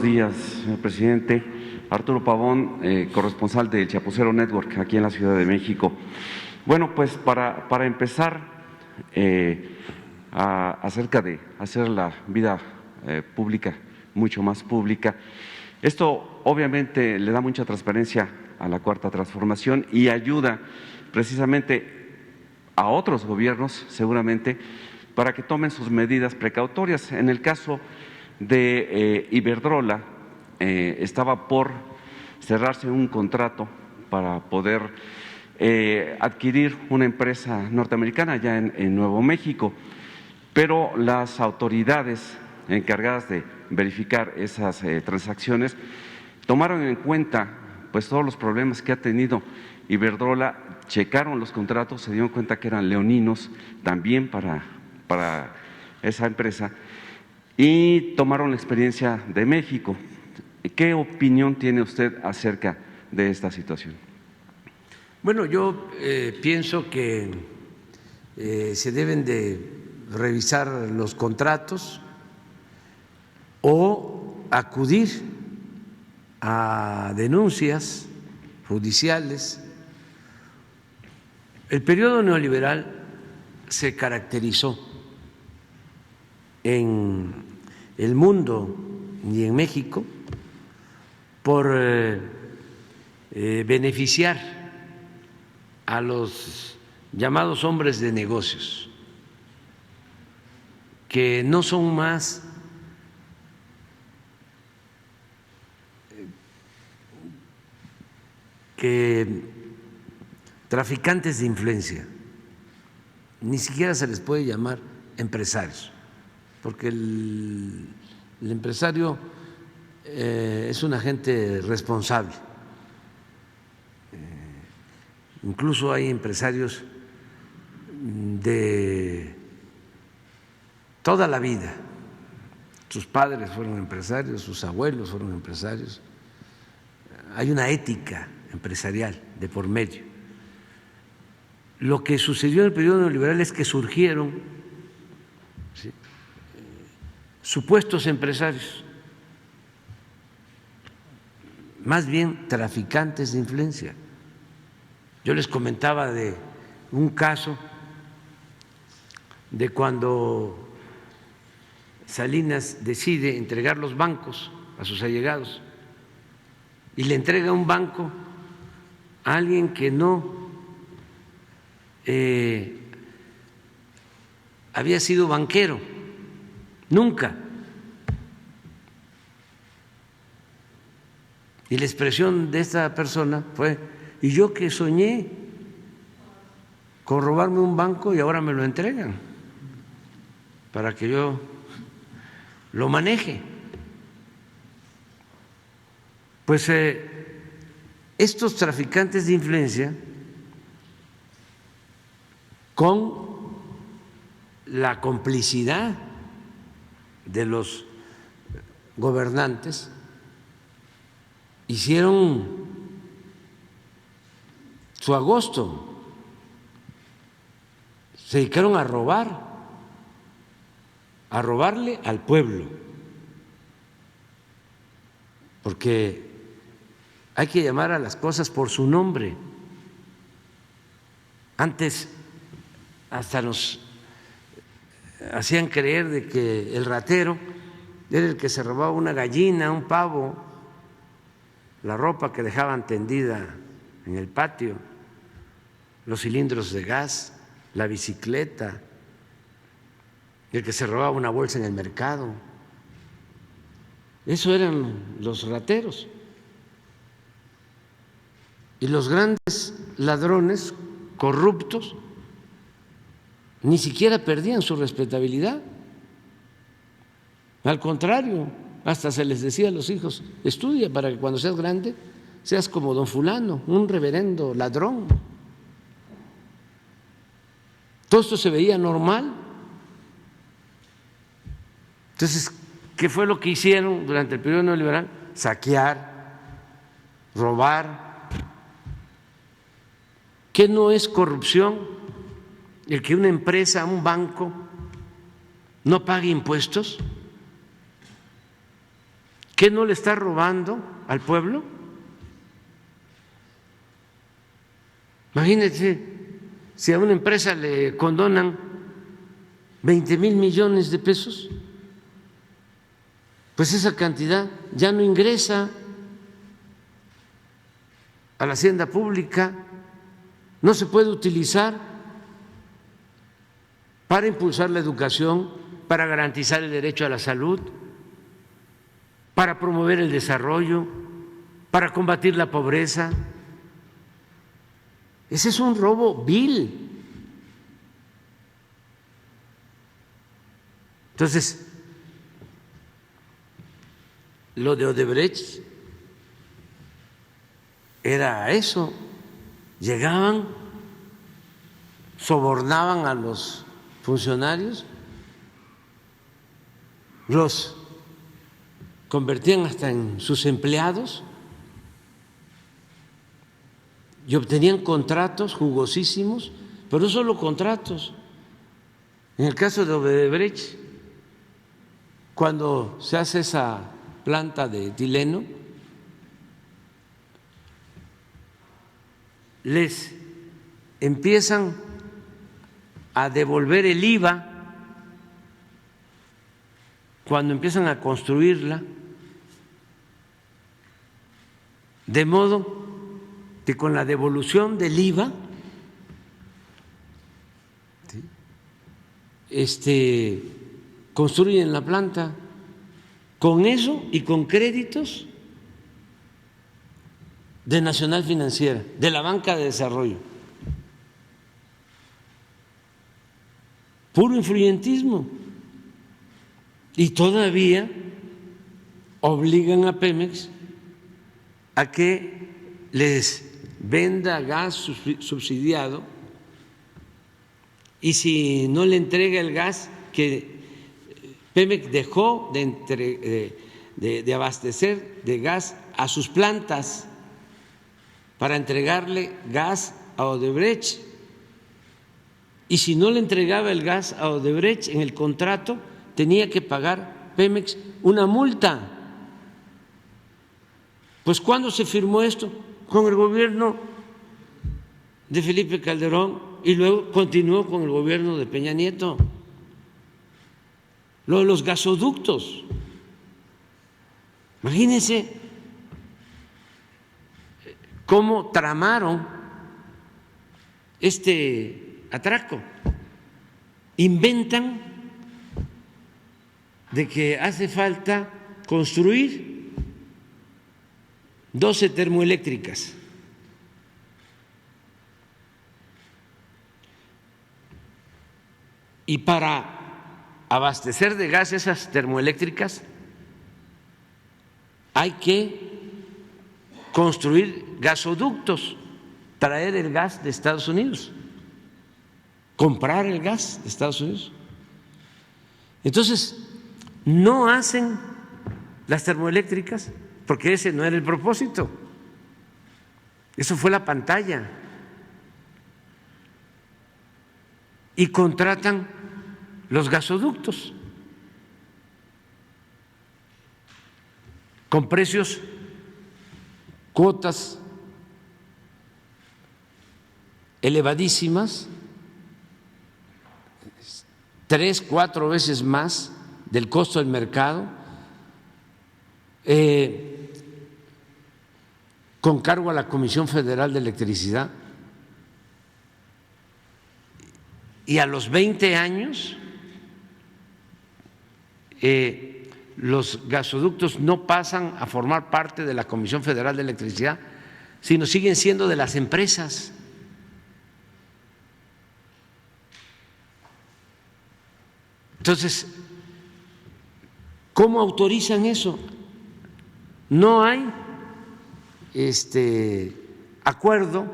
Días, señor presidente. Arturo Pavón, corresponsal del Chapucero Network aquí en la Ciudad de México. Bueno, pues para empezar, acerca de hacer la vida pública mucho más pública, esto obviamente le da mucha transparencia a la Cuarta Transformación y ayuda precisamente a otros gobiernos, seguramente, para que tomen sus medidas precautorias. En el caso de Iberdrola, estaba por cerrarse un contrato para poder adquirir una empresa norteamericana allá en Nuevo México, pero las autoridades encargadas de verificar esas transacciones tomaron en cuenta pues todos los problemas que ha tenido Iberdrola, checaron los contratos, se dieron cuenta que eran leoninos también para esa empresa y tomaron la experiencia de México. ¿Qué opinión tiene usted acerca de esta situación? Bueno, yo pienso que se deben de revisar los contratos o acudir a denuncias judiciales. El periodo neoliberal se caracterizó en el mundo y en México por beneficiar a los llamados hombres de negocios, que no son más que traficantes de influencia, ni siquiera se les puede llamar empresarios, porque el empresario es un agente responsable. Incluso hay empresarios de toda la vida, sus padres fueron empresarios, sus abuelos fueron empresarios, hay una ética empresarial de por medio. Lo que sucedió en el periodo neoliberal es que surgieron supuestos empresarios, más bien traficantes de influencia. Yo les comentaba de un caso de cuando Salinas decide entregar los bancos a sus allegados y le entrega un banco a alguien que no había sido banquero, nunca. Y la expresión de esta persona fue: ¿y yo que soñé con robarme un banco y ahora me lo entregan para que yo lo maneje? Pues estos traficantes de influencia, con la complicidad de los gobernantes, hicieron su agosto, se dedicaron a robarle al pueblo, porque hay que llamar a las cosas por su nombre. Antes hasta nos hacían creer de que el ratero era el que se robaba una gallina, un pavo, la ropa que dejaban tendida en el patio, los cilindros de gas, la bicicleta, el que se robaba una bolsa en el mercado. Eso eran los rateros. Y los grandes ladrones corruptos ni siquiera perdían su respetabilidad. Al contrario, hasta se les decía a los hijos: estudia para que cuando seas grande seas como don fulano, un reverendo ladrón. Todo esto se veía normal. Entonces, ¿qué fue lo que hicieron durante el periodo neoliberal? Saquear, robar. ¿Qué no es corrupción el que una empresa, un banco, no pague impuestos? ¿Qué no le está robando al pueblo? Imagínense, si a una empresa le condonan 20,000 millones de pesos, pues esa cantidad ya no ingresa a la hacienda pública, no se puede utilizar para impulsar la educación, para garantizar el derecho a la salud, para promover el desarrollo, para combatir la pobreza. Ese es un robo vil. Entonces, lo de Odebrecht era eso, llegaban, sobornaban a los funcionarios, los convertían hasta en sus empleados y obtenían contratos jugosísimos, pero no solo contratos. En el caso de Odebrecht, cuando se hace esa planta de etileno, les empiezan a devolver el IVA cuando empiezan a construirla, de modo que con la devolución del IVA construyen la planta, con eso y con créditos de Nacional Financiera, de la Banca de Desarrollo. Puro influyentismo. Y todavía obligan a Pemex a que les venda gas subsidiado, y si no le entrega el gas, que Pemex dejó de abastecer de gas a sus plantas para entregarle gas a Odebrecht, y si no le entregaba el gas a Odebrecht en el contrato, tenía que pagar Pemex una multa. Pues ¿cuándo se firmó esto? Con el gobierno de Felipe Calderón, y luego continuó con el gobierno de Peña Nieto. Lo de los gasoductos, imagínense cómo tramaron este atraco. Inventan de que hace falta construir 12 termoeléctricas. Y para abastecer de gas esas termoeléctricas hay que construir gasoductos, traer el gas de Estados Unidos, comprar el gas de Estados Unidos. Entonces, no hacen las termoeléctricas porque ese no era el propósito, eso fue la pantalla, y contratan los gasoductos con precios, cuotas elevadísimas, 3, 4 veces más del costo del mercado, con cargo a la Comisión Federal de Electricidad, y a los 20 años los gasoductos no pasan a formar parte de la Comisión Federal de Electricidad, sino siguen siendo de las empresas. Entonces, ¿cómo autorizan eso? No hay acuerdo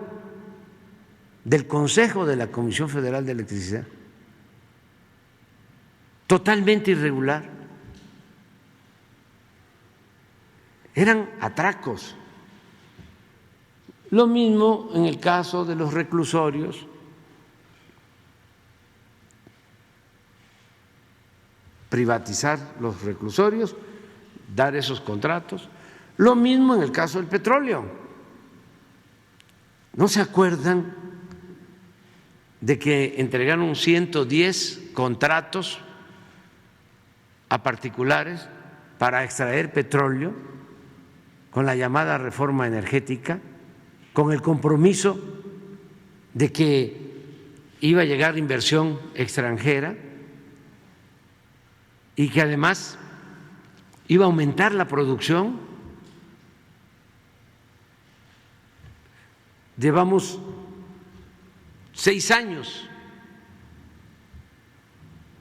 del Consejo de la Comisión Federal de Electricidad. Totalmente irregular. Eran atracos. Lo mismo en el caso de los reclusorios. Privatizar los reclusorios, dar esos contratos. Lo mismo en el caso del petróleo. ¿No se acuerdan de que entregaron 110 contratos a particulares para extraer petróleo con la llamada reforma energética, con el compromiso de que iba a llegar inversión extranjera y que además iba a aumentar la producción? Llevamos 6 años,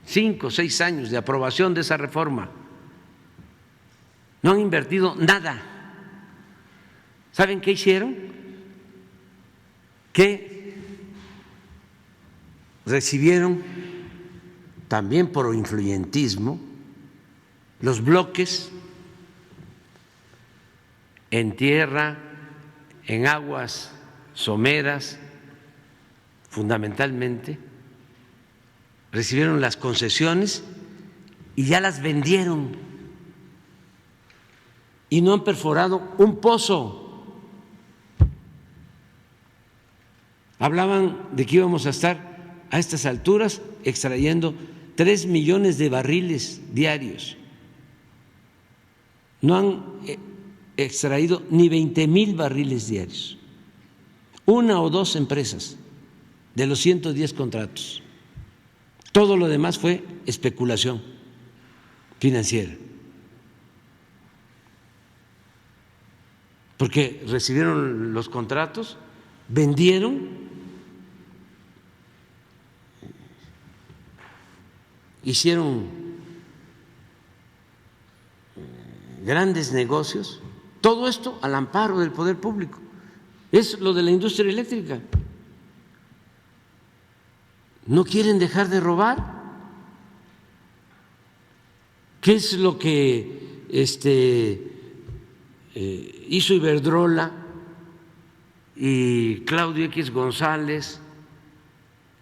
5 o 6 años de aprobación de esa reforma. No han invertido nada. ¿Saben qué hicieron? Que recibieron también por influyentismo los bloques en tierra, en aguas someras, fundamentalmente, recibieron las concesiones y ya las vendieron y no han perforado un pozo. Hablaban de que íbamos a estar a estas alturas extrayendo 3 millones de barriles diarios. No han extraído ni 20,000 barriles diarios. 1 o 2 empresas de los 110 contratos. Todo lo demás fue especulación financiera. Porque recibieron los contratos, vendieron, hicieron grandes negocios, todo esto al amparo del poder público. Es lo de la industria eléctrica. ¿No quieren dejar de robar? ¿Qué es lo que hizo Iberdrola y Claudio X González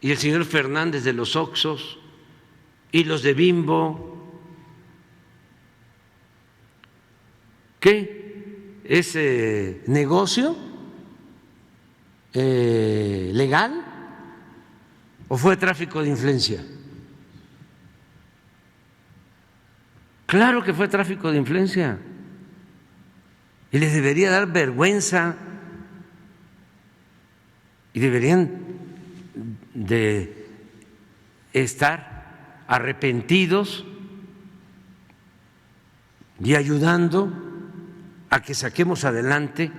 y el señor Fernández de los Oxxos y los de Bimbo? ¿Qué? ¿Es negocio legal o fue tráfico de influencia? Claro que fue tráfico de influencia y les debería dar vergüenza y deberían de estar arrepentidos y ayudando a que saquemos adelante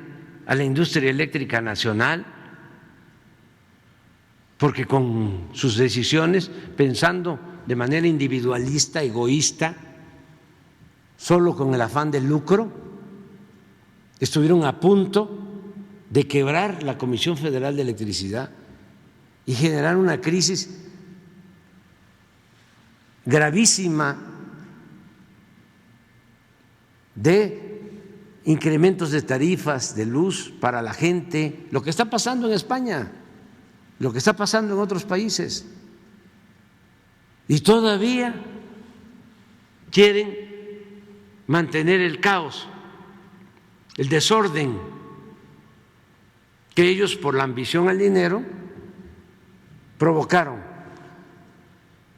a la industria eléctrica nacional, porque con sus decisiones, pensando de manera individualista, egoísta, solo con el afán del lucro, estuvieron a punto de quebrar la Comisión Federal de Electricidad y generar una crisis gravísima de incrementos de tarifas de luz para la gente, lo que está pasando en España, lo que está pasando en otros países. Y todavía quieren mantener el caos, el desorden, que ellos por la ambición al dinero provocaron.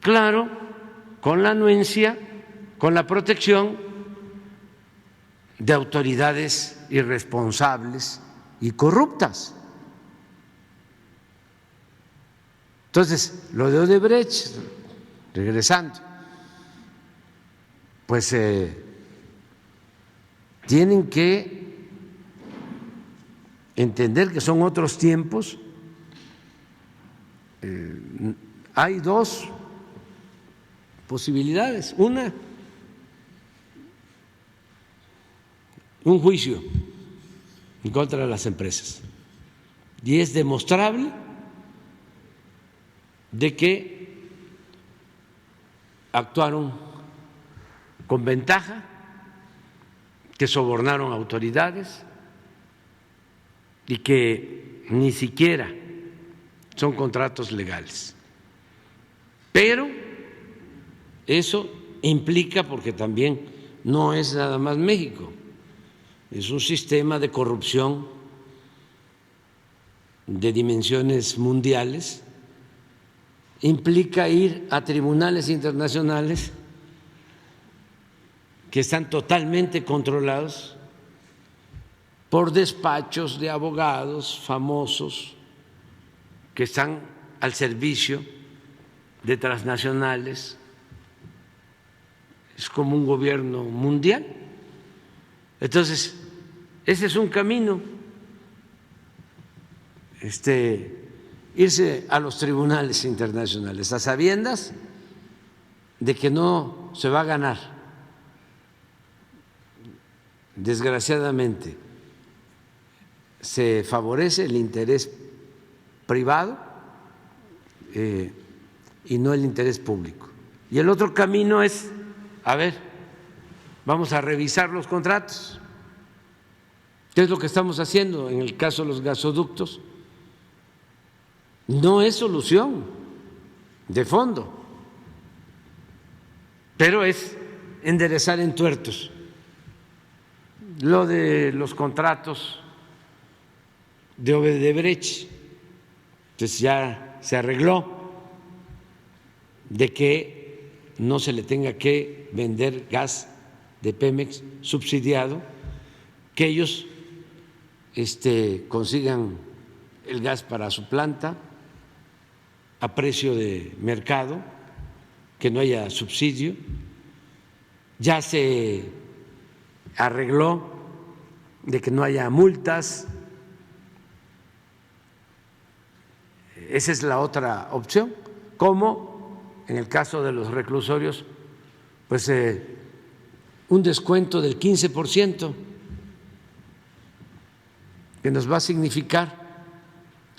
Claro, con la anuencia, con la protección de autoridades irresponsables y corruptas. Entonces, lo de Odebrecht, regresando, pues tienen que entender que son otros tiempos. Hay 2 posibilidades. Una, un juicio en contra de las empresas, y es demostrable de que actuaron con ventaja, que sobornaron a autoridades y que ni siquiera son contratos legales. Pero eso implica, porque también no es nada más México, es un sistema de corrupción de dimensiones mundiales, implica ir a tribunales internacionales que están totalmente controlados por despachos de abogados famosos que están al servicio de transnacionales. Es como un gobierno mundial. Entonces, ese es un camino, irse a los tribunales internacionales a sabiendas de que no se va a ganar. Desgraciadamente, se favorece el interés privado y no el interés público. Y el otro camino es, a ver, vamos a revisar los contratos. ¿Qué es lo que estamos haciendo en el caso de los gasoductos? No es solución de fondo, pero es enderezar entuertos. Lo de los contratos de Odebrecht, pues ya se arregló de que no se le tenga que vender gas de Pemex subsidiado, que ellos consigan el gas para su planta a precio de mercado, que no haya subsidio. Ya se arregló de que no haya multas. Esa es la otra opción, como en el caso de los reclusorios, pues un descuento del 15%, que nos va a significar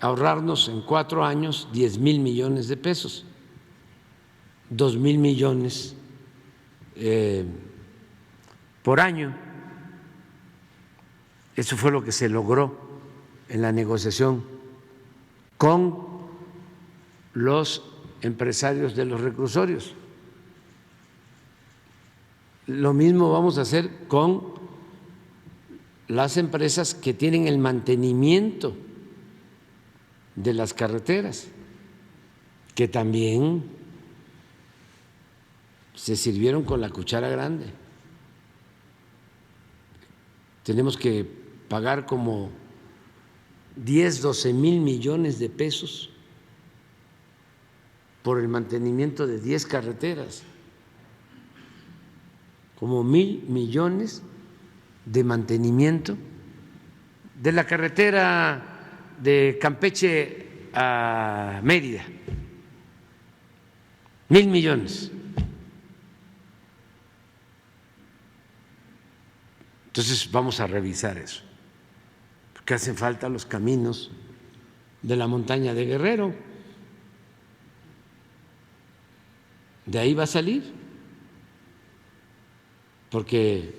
ahorrarnos en 4 años 10,000 millones de pesos, 2,000 millones por año. Eso fue lo que se logró en la negociación con los empresarios de los reclusorios. Lo mismo vamos a hacer con las empresas que tienen el mantenimiento de las carreteras, que también se sirvieron con la cuchara grande. Tenemos que pagar como 10, 12,000 millones de pesos por el mantenimiento de 10 carreteras, como 1,000 millones de mantenimiento de la carretera de Campeche a Mérida, 1,000 millones. Entonces vamos a revisar eso, porque hacen falta los caminos de la montaña de Guerrero. De ahí va a salir, porque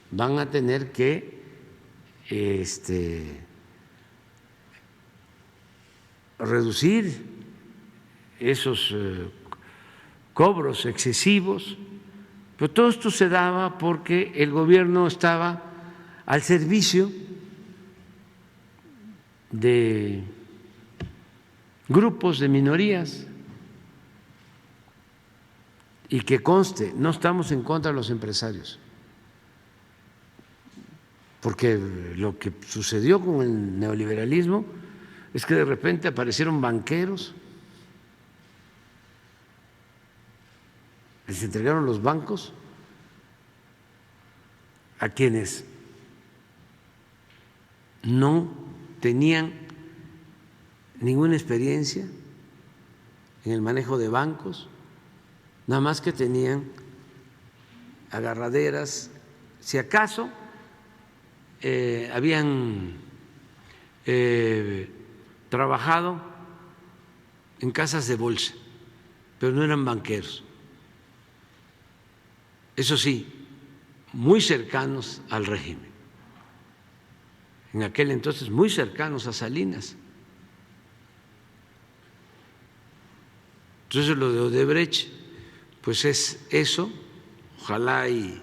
van a tener que reducir esos cobros excesivos. Pero todo esto se daba porque el gobierno estaba al servicio de grupos de minorías. Y que conste, no estamos en contra de los empresarios, porque lo que sucedió con el neoliberalismo es que de repente aparecieron banqueros, les entregaron los bancos a quienes no tenían ninguna experiencia en el manejo de bancos, nada más que tenían agarraderas, si acaso habían trabajado en casas de bolsa, pero no eran banqueros. Eso sí, muy cercanos al régimen, en aquel entonces muy cercanos a Salinas. Entonces lo de Odebrecht pues es eso, ojalá y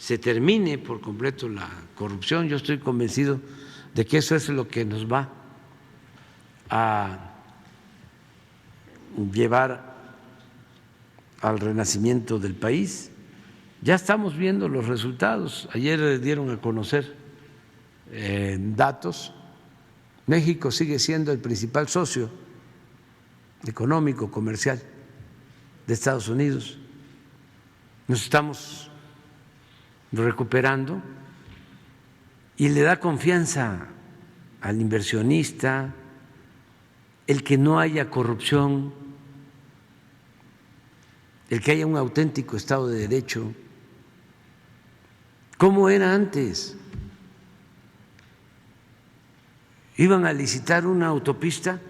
se termine por completo la corrupción. Yo estoy convencido de que eso es lo que nos va a llevar al renacimiento del país. Ya estamos viendo los resultados. Ayer dieron a conocer datos. México sigue siendo el principal socio económico, comercial de Estados Unidos. Nos estamos recuperando y le da confianza al inversionista el que no haya corrupción, el que haya un auténtico Estado de Derecho. ¿Cómo era antes? Iban a licitar una autopista,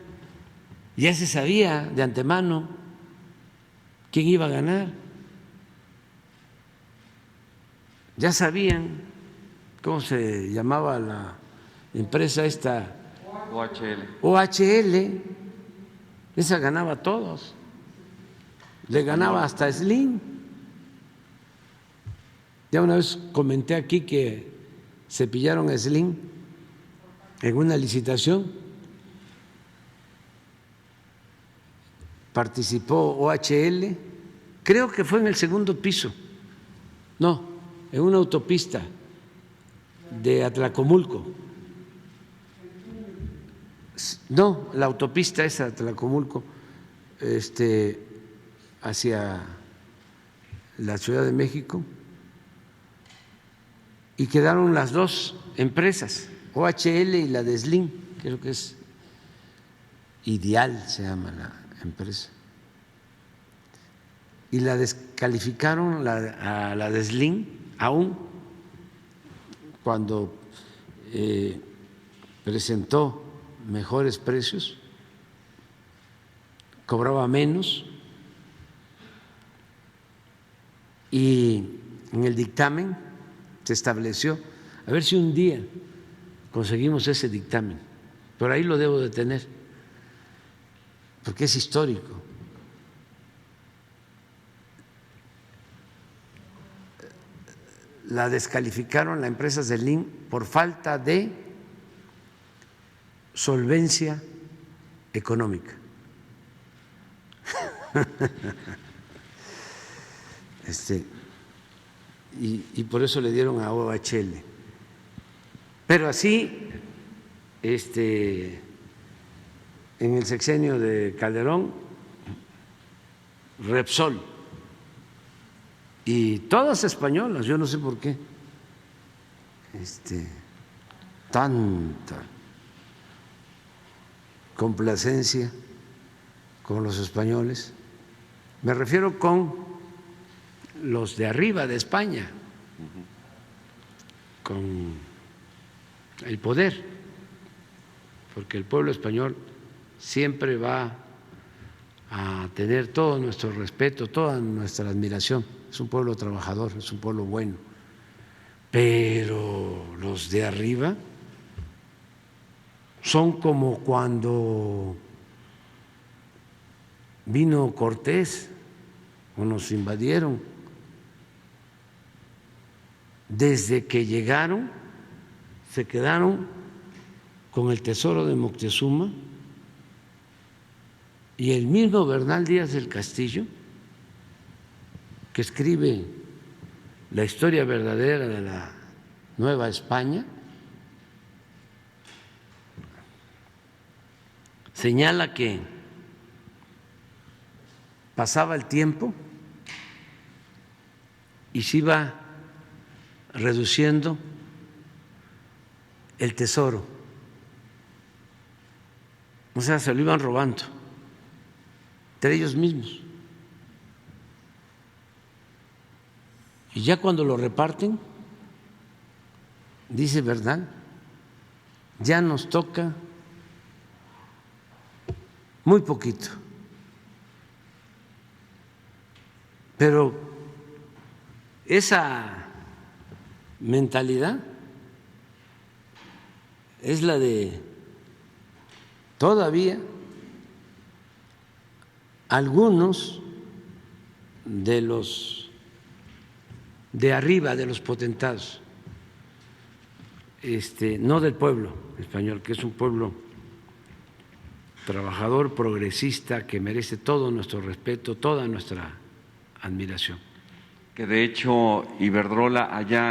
ya se sabía de antemano quién iba a ganar, ya sabían cómo se llamaba la empresa esta, OHL, esa ganaba a todos, le ganaba hasta Slim. Ya una vez comenté aquí que se pillaron a Slim en una licitación, participó OHL, creo que fue en el segundo piso, no, en una autopista de Atlacomulco. No, la autopista esa de Atlacomulco, hacia la Ciudad de México, y quedaron las dos empresas, OHL y la de Slim, creo que es Ideal, se llama la empresa, y la descalificaron a la de Slim, aún cuando presentó mejores precios, cobraba menos, y en el dictamen se estableció, a ver si un día conseguimos ese dictamen, por ahí lo debo de tener, porque es histórico. La descalificaron la empresa Slim por falta de solvencia económica. Y por eso le dieron a OHL. Pero así, en el sexenio de Calderón, Repsol, y todas españolas, yo no sé por qué, tanta complacencia con los españoles, me refiero con los de arriba de España, con el poder, porque el pueblo español siempre va a tener todo nuestro respeto, toda nuestra admiración. Es un pueblo trabajador, es un pueblo bueno, pero los de arriba son como cuando vino Cortés o nos invadieron. Desde que llegaron se quedaron con el tesoro de Moctezuma, y el mismo Bernal Díaz del Castillo, que escribe la historia verdadera de la Nueva España, señala que pasaba el tiempo y se iba reduciendo el tesoro, o sea, se lo iban robando entre ellos mismos. Y ya cuando lo reparten, dice Bernal, ya nos toca muy poquito, pero esa mentalidad es la de todavía algunos de los de arriba, de los potentados, no del pueblo español, que es un pueblo trabajador, progresista, que merece todo nuestro respeto, toda nuestra admiración. Que de hecho Iberdrola allá